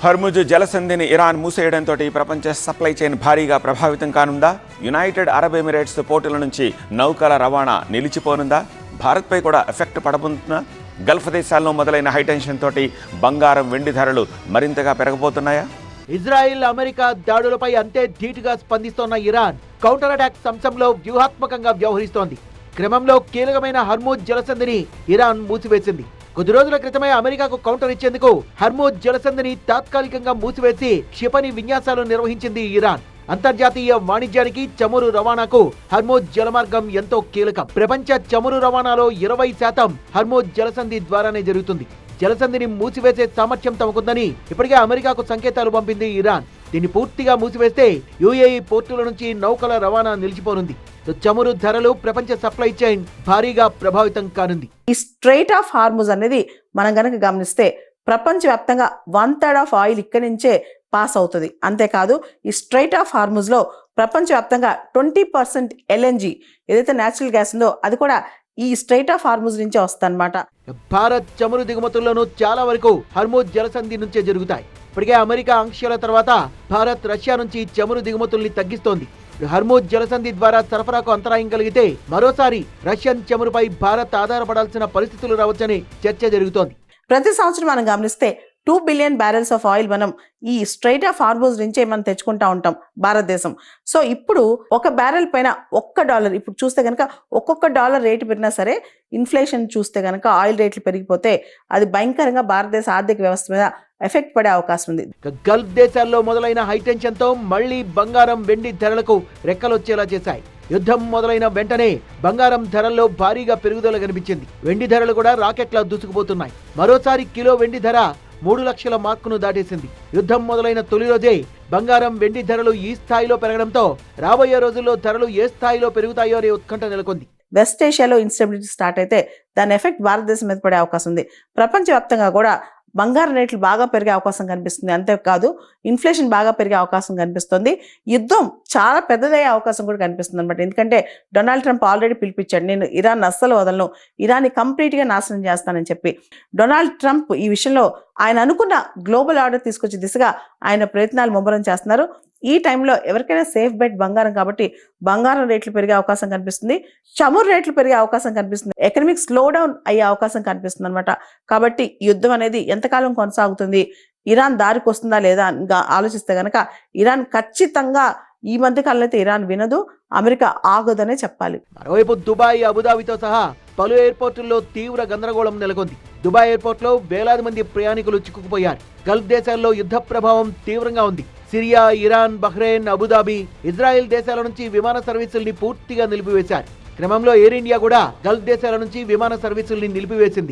Hormuz జలసంధిని Iran మూసేయడంతో ప్రపంచ supply chain భారీగా ప్రభావితం కానుందా? యునైటెడ్ అరబ్ ఎమిరేట్స్ పోర్టుల నుంచి నౌకల రవాణా నిలిచిపోనుందా? భారత్పై కూడా ఎఫెక్ట్ పడబోతుందా? గల్ఫ్ దేశాల్లో మొదలైన హైటెన్షన్ తోటి బంగారం, వెండి ధరలు మరింతగా పెరగబోతున్నాయా? ఇజ్రాయిల్, అమెరికా దాడులపై అంతే ధీటుగా స్పందిస్తోన్న ఇరాన్ కౌంటర్ అటాక్ అంశంలో వ్యూహాత్మకంగా వ్యవహరిస్తోంది. క్రమంలో కీలకమైన హర్ముజ్ జలసంధిని ఇరాన్ మూసివేసింది. కొద్ది రోజుల క్రితమే అమెరికాకు కౌంటర్ ఇచ్చేందుకు హర్ముజ్ జలసంధిని తాత్కాలికంగా మూసివేసి క్షిపణి విన్యాసాలు నిర్వహించింది ఇరాన్. అంతర్జాతీయ వాణిజ్యానికి, చమురు రవాణాకు హర్ముజ్ జలమార్గం ఎంతో కీలకం. ప్రపంచ చమురు రవాణాలో 20% హర్ముజ్ జలసంధి ద్వారానే జరుగుతుంది. జలసంధిని మూసివేసే సామర్థ్యం తమకుందని ఇప్పటికే అమెరికాకు సంకేతాలు పంపింది ఇరాన్. దీన్ని పూర్తిగా మూసివేస్తే యుఏఈ పోర్టుల నుంచి నౌకల రవాణా నిలిచిపోనుంది. చమురు ధరలు, ప్రపంచ సప్లై చైన్ భారీగా ప్రభావితం కానుంది. ఈ స్ట్రైట్ ఆఫ్ హార్ముజ్ అనేది మనం గనక గమనిస్తే ప్రపంచవ్యాప్తంగా 1/3 ఆఫ్ ఆయిల్ ఇక్కడి నుంచే పాస్ అవుతుంది. అంతేకాదు ఈ స్ట్రైట్ ఆఫ్ హార్ముజ్ లో ప్రపంచవ్యాప్తంగా 20% ఎల్ఎన్జి ఏదైతే నేచురల్ గ్యాస్ ఉందో అది కూడా ఈ స్ట్రైట్ ఆఫ్ హార్ముజ్ నుంచే వస్తుందన్నమాట. భారత్ చమురు దిగుమతుల్లోనూ చాలా వరకు హర్ముజ్ జలసంధి నుంచే జరుగుతాయి. ఇప్పటికే అమెరికా ఆంక్షల తర్వాత భారత్ రష్యా నుంచి చమురు దిగుమతుల్ని తగ్గిస్తోంది. హర్ముజ్ జలసంధి ద్వారా సరఫరాకు అంతరాయం కలిగితే మరోసారి రష్యన్ చమురుపై భారత్ ఆధారపడాల్సిన పరిస్థితులు రావచ్చని చర్చ జరుగుతోంది. ప్రతి సంవత్సరం మనం గమనిస్తే 2 బిలియన్ బ్యారెల్స్ ఆఫ్ ఆయిల్ మనం ఈ స్ట్రైట్ ఆఫ్ హార్ముజ్ నుంచే మనం తెచ్చుకుంటా ఉంటాం భారతదేశం. సో ఇప్పుడు ఒక బ్యారెల్ పైన $1 ఇప్పుడు చూస్తే కనుక ఒక్కొక్క డాలర్ రేటు పెరిగినా సరే ఇన్ఫ్లేషన్ చూస్తే కనుక ఆయిల్ రేట్లు పెరిగిపోతే అది భయంకరంగా భారతదేశ ఆర్థిక వ్యవస్థ మీద ఎఫెక్ట్ పడే అవకాశం ఉంది. గల్ఫ్ దేశాల్లో మొదలైన హైటెన్షన్ తో మళ్లీ బంగారం, వెండి ధరలకు రెక్కలొచ్చేలా చేశాయి. యుద్ధం మొదలైన వెంటనే బంగారం ధరల్లో భారీగా పెరుగుదల కనిపించింది. వెండి ధరలు కూడా రాకెట్లా దూసుకుపోతున్నాయి. మరోసారి కిలో వెండి ధర 3 లక్షల మార్కును దాటేసింది. యుద్ధం మొదలైన తొలి రోజే బంగారం, వెండి ధరలు ఈ స్థాయిలో పెరగడంతో రాబోయే రోజుల్లో ధరలు ఏ స్థాయిలో పెరుగుతాయో అనే ఉత్కంఠ నెలకొంది. వెస్ట్ ఏషియాలో ఇన్స్టెబిలిటీ స్టార్ట్ అయితే దాని ఎఫెక్ట్ భారతదేశం మీద పడే అవకాశం ఉంది. ప్రపంచవ్యాప్తంగా కూడా బంగారం రేట్లు బాగా పెరిగే అవకాశం కనిపిస్తుంది. అంతేకాదు ఇన్ఫ్లేషన్ బాగా పెరిగే అవకాశం కనిపిస్తుంది. యుద్ధం చాలా పెద్దదయ్యే అవకాశం కూడా కనిపిస్తుంది అనమాట. ఎందుకంటే డొనాల్డ్ ట్రంప్ ఆల్రెడీ పిలిపించాడు, నేను ఇరాన్ అస్సలు వదలను, ఇరాన్ని కంప్లీట్గా నాశనం చేస్తానని చెప్పి. డొనాల్డ్ ట్రంప్ ఈ విషయంలో ఆయన అనుకున్న గ్లోబల్ ఆర్డర్ తీసుకొచ్చే దిశగా ఆయన ప్రయత్నాలు ముమ్మరం చేస్తున్నారు. ఈ టైంలో ఎవరికైనా సేఫ్ బెట్ బంగారం కాబట్టి బంగారం రేట్లు పెరిగే అవకాశం కనిపిస్తుంది. చమురు రేట్లు పెరిగే అవకాశం కనిపిస్తుంది. ఎకనామిక్ స్లో డౌన్ అయ్యే అవకాశం కనిపిస్తుంది అనమాట. కాబట్టి యుద్ధం అనేది ఎంతకాలం కొనసాగుతుంది, ఇరాన్ దారికి వస్తుందా లేదా ఆలోచిస్తే గనక ఇరాన్ ఖచ్చితంగా ఈ మధ్య కాలంలో అయితే ఇరాన్ వినదు, అమెరికా ఆగదనే చెప్పాలి. మరోవైపు దుబాయ్, అబుదాబితో సహా పలు ఎయిర్పోర్టుల్లో తీవ్ర గందరగోళం నెలకొంది. దుబాయ్ ఎయిర్పోర్ట్ లో వేలాది మంది ప్రయాణికులు చిక్కుకుపోయారు. గల్ఫ్ దేశాల్లో యుద్ధ ప్రభావం తీవ్రంగా ఉంది. Syria, Iran, Bahrain, Abu Dhabi, Israel దేశాల నుంచి విమాన సర్వీసుల్ని పూర్తిగా నిలిపివేశారు. క్రమంలో ఎయిర్ ఇండియా కూడా గల్ఫ్ దేశాల నుంచి విమాన సర్వీసుల్ని నిలిపివేసింది.